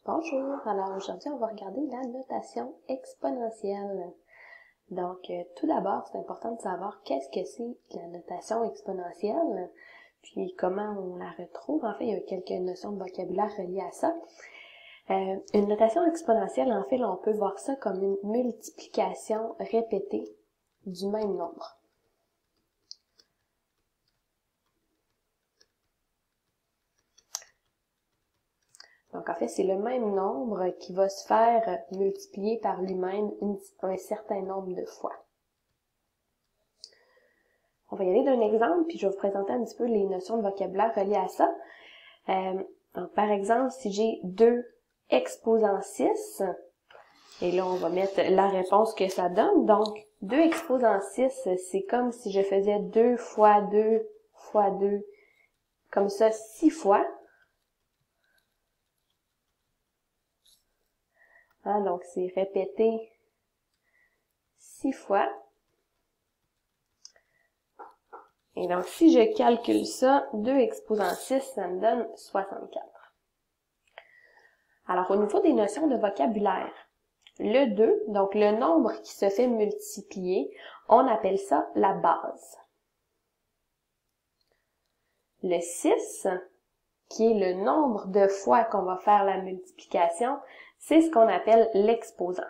Bonjour, alors aujourd'hui on va regarder la notation exponentielle. Donc tout d'abord c'est important de savoir qu'est-ce que c'est la notation exponentielle, puis comment on la retrouve. En fait, il y a quelques notions de vocabulaire reliées à ça. Une notation exponentielle, en fait, là, on peut voir ça comme une multiplication répétée du même nombre. Donc, en fait, c'est le même nombre qui va se faire multiplier par lui-même un certain nombre de fois. On va y aller d'un exemple, puis je vais vous présenter un petit peu les notions de vocabulaire reliées à ça. Donc, par exemple, si j'ai 2 exposant 6, et là, on va mettre la réponse que ça donne. Donc, 2 exposant 6, c'est comme si je faisais 2 fois 2 fois 2, comme ça 6 fois. Donc, c'est répété 6 fois. Et donc, si je calcule ça, 2 exposant 6, ça me donne 64. Alors, au niveau des notions de vocabulaire, le 2, donc le nombre qui se fait multiplier, on appelle ça la base. Le 6, qui est le nombre de fois qu'on va faire la multiplication, c'est ce qu'on appelle l'exposant.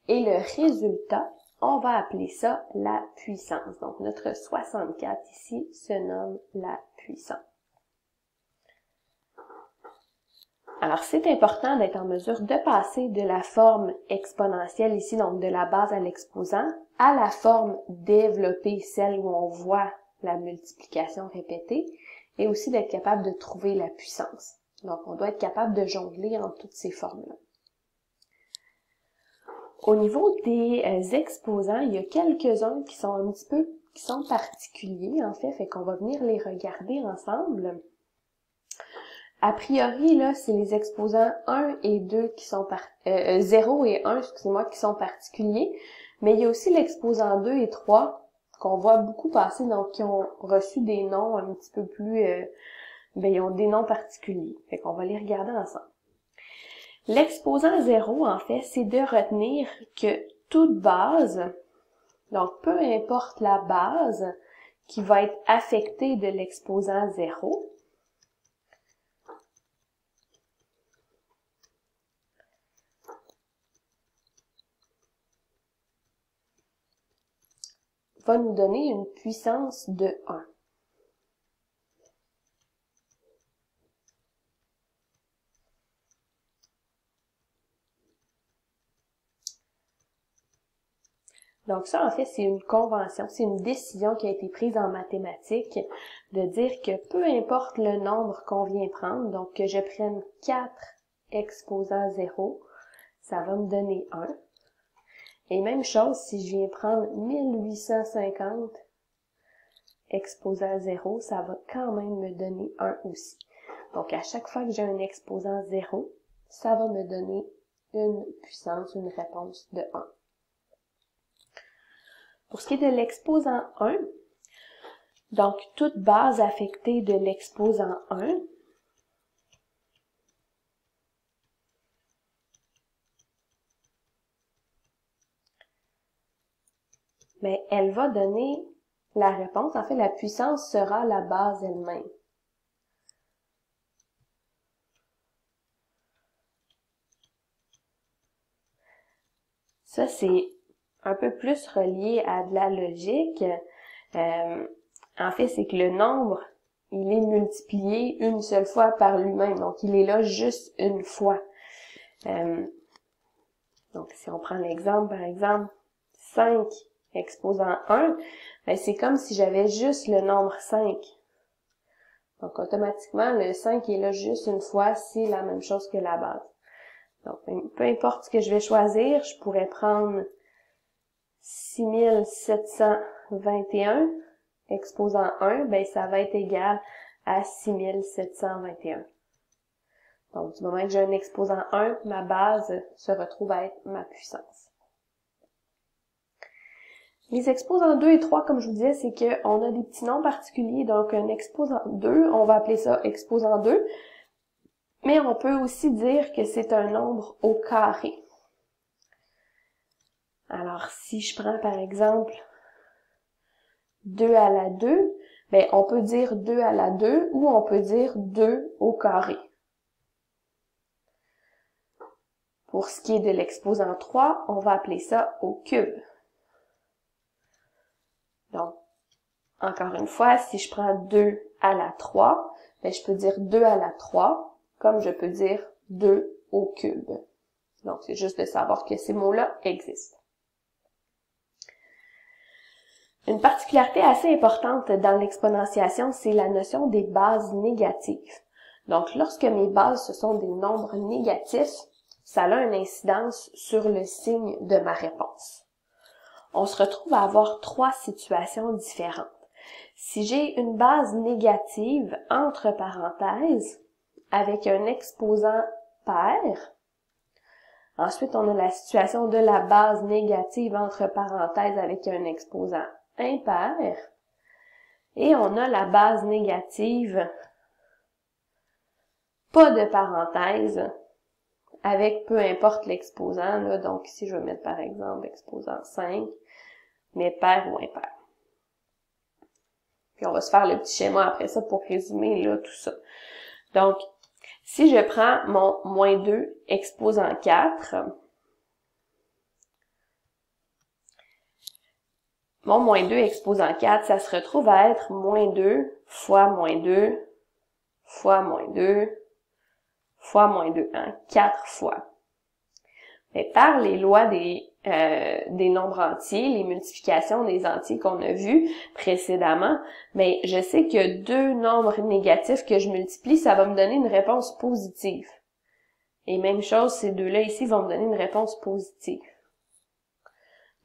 Et le résultat, on va appeler ça la puissance. Donc, notre 64 ici se nomme la puissance. Alors, c'est important d'être en mesure de passer de la forme exponentielle ici, donc de la base à l'exposant, à la forme développée, celle où on voit la multiplication répétée, et aussi d'être capable de trouver la puissance. Donc, on doit être capable de jongler entre toutes ces formes-là. Au niveau des exposants, il y a quelques-uns qui sont qui sont particuliers, en fait qu'on va venir les regarder ensemble. A priori, là, c'est les exposants 1 et 2 qui sont 0 et 1, excusez-moi, qui sont particuliers. Mais il y a aussi l'exposant 2 et 3 qu'on voit beaucoup passer, donc qui ont reçu des noms un petit peu plus... ils ont des noms particuliers. Fait qu'on va les regarder ensemble. L'exposant 0, en fait, c'est de retenir que toute base, donc peu importe la base qui va être affectée de l'exposant 0, va nous donner une puissance de 1. Donc ça, en fait, c'est une convention, c'est une décision qui a été prise en mathématiques de dire que peu importe le nombre qu'on vient prendre, donc que je prenne 4 exposant 0, ça va me donner 1. Et même chose, si je viens prendre 1850 exposant 0, ça va quand même me donner 1 aussi. Donc à chaque fois que j'ai un exposant 0, ça va me donner une puissance, une réponse de 1. Pour ce qui est de l'exposant 1, donc toute base affectée de l'exposant 1, mais elle va donner la réponse. En fait, la puissance sera la base elle-même. Ça, c'est un peu plus relié à de la logique. En fait, c'est que le nombre, il est multiplié une seule fois par lui-même. Donc, il est là juste une fois. Donc, si on prend l'exemple, par exemple, 5 exposant 1, c'est comme si j'avais juste le nombre 5. Donc, automatiquement, le 5 est là juste une fois, c'est la même chose que la base. Donc, peu importe ce que je vais choisir, je pourrais prendre 6721 exposant 1, ça va être égal à 6721. Donc, du moment que j'ai un exposant 1, ma base se retrouve à être ma puissance. Les exposants 2 et 3, comme je vous disais, c'est qu'on a des petits noms particuliers. Donc, un exposant 2, on va appeler ça exposant 2. Mais on peut aussi dire que c'est un nombre au carré. Alors, si je prends par exemple 2 à la 2, ben, on peut dire 2 à la 2 ou on peut dire 2 au carré. Pour ce qui est de l'exposant 3, on va appeler ça au cube. Donc, encore une fois, si je prends 2 à la 3, ben, je peux dire 2 à la 3, comme je peux dire 2 au cube. Donc, c'est juste de savoir que ces mots-là existent. Une particularité assez importante dans l'exponentiation, c'est la notion des bases négatives. Donc, lorsque mes bases, ce sont des nombres négatifs, ça a une incidence sur le signe de ma réponse. On se retrouve à avoir 3 situations différentes. Si j'ai une base négative entre parenthèses avec un exposant pair, ensuite on a la situation de la base négative entre parenthèses avec un exposant impair, et on a la base négative pas de parenthèse avec peu importe l'exposant, là, donc ici je vais mettre par exemple exposant 5, mais pair ou impair. Puis on va se faire le petit schéma après ça pour résumer là tout ça. Donc, si je prends mon moins 2 exposant 4, mon moins 2 exposant 4, ça se retrouve à être moins 2 fois moins 2 fois moins 2 fois moins 2, hein, 4 fois. Mais par les lois des nombres entiers, les multiplications des entiers qu'on a vus précédemment, mais je sais que 2 nombres négatifs que je multiplie, ça va me donner une réponse positive. Et même chose, ces deux-là ici vont me donner une réponse positive.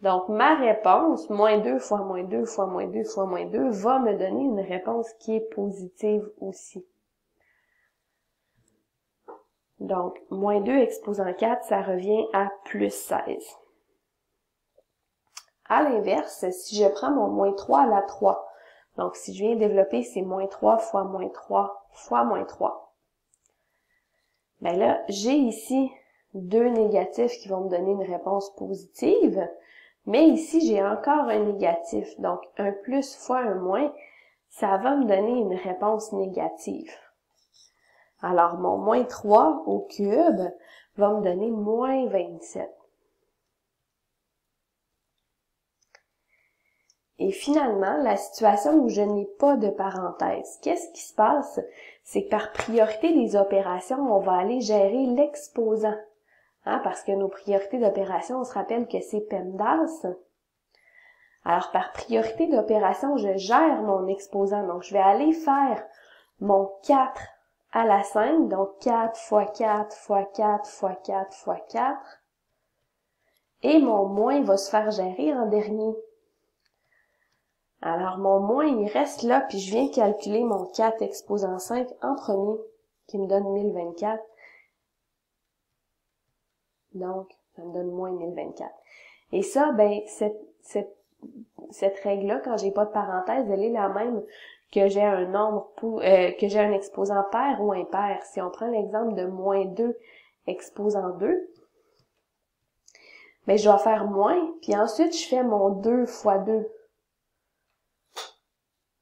Donc, ma réponse, moins 2 fois moins 2 fois moins 2 fois moins 2, va me donner une réponse qui est positive aussi. Donc, moins 2 exposant 4, ça revient à plus 16. À l'inverse, si je prends mon moins 3 à la 3, donc si je viens développer, c'est moins 3 fois moins 3 fois moins 3. Ben là, j'ai ici 2 négatifs qui vont me donner une réponse positive, mais ici, j'ai encore un négatif. Donc, un plus fois un moins, ça va me donner une réponse négative. Alors, mon moins 3 au cube va me donner moins 27. Et finalement, la situation où je n'ai pas de parenthèse, qu'est-ce qui se passe? C'est que par priorité des opérations, on va aller gérer l'exposant. Hein, parce que nos priorités d'opération, on se rappelle que c'est PEMDAS. Alors, par priorité d'opération, je gère mon exposant. Donc, je vais aller faire mon 4 à la 5, donc 4 fois 4 fois 4 fois 4 fois 4. Et mon moins va se faire gérer en dernier. Alors, mon moins, il reste là, puis je viens calculer mon 4 exposant 5 en premier, qui me donne 1024. Donc, ça me donne moins 1024. Et ça, ben, cette règle-là, quand j'ai pas de parenthèse, elle est la même que j'ai un nombre, que j'ai un exposant pair ou impair. Si on prend l'exemple de moins 2 exposant 2, ben, je dois faire moins, puis ensuite, je fais mon 2 fois 2.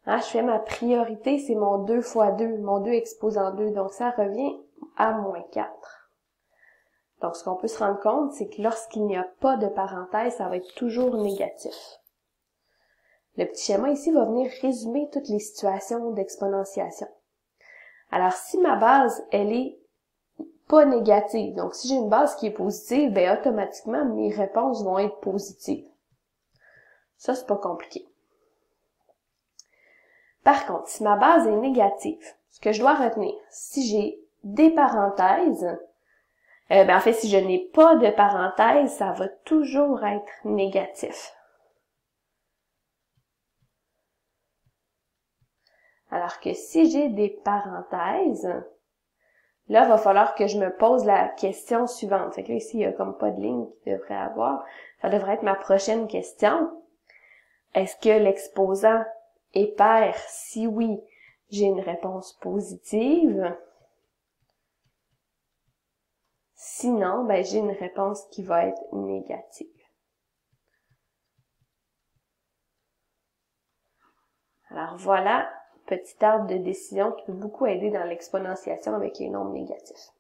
Hein, je fais ma priorité, c'est mon 2 fois 2, mon 2 exposant 2. Donc, ça revient à moins 4. Donc, ce qu'on peut se rendre compte, c'est que lorsqu'il n'y a pas de parenthèse, ça va être toujours négatif. Le petit schéma ici va venir résumer toutes les situations d'exponentiation. Alors, si ma base, elle est pas négative, donc si j'ai une base qui est positive, ben automatiquement, mes réponses vont être positives. Ça, c'est pas compliqué. Par contre, si ma base est négative, ce que je dois retenir, si j'ai des parenthèses, en fait, si je n'ai pas de parenthèses, ça va toujours être négatif. Alors que si j'ai des parenthèses, là, il va falloir que je me pose la question suivante. Fait que là, ici, il n'y a comme pas de ligne qu'il devrait avoir. Ça devrait être ma prochaine question. Est-ce que l'exposant est pair? Si oui, j'ai une réponse positive. Sinon, ben, j'ai une réponse qui va être négative. Alors voilà, petit arbre de décision qui peut beaucoup aider dans l'exponentiation avec les nombres négatifs.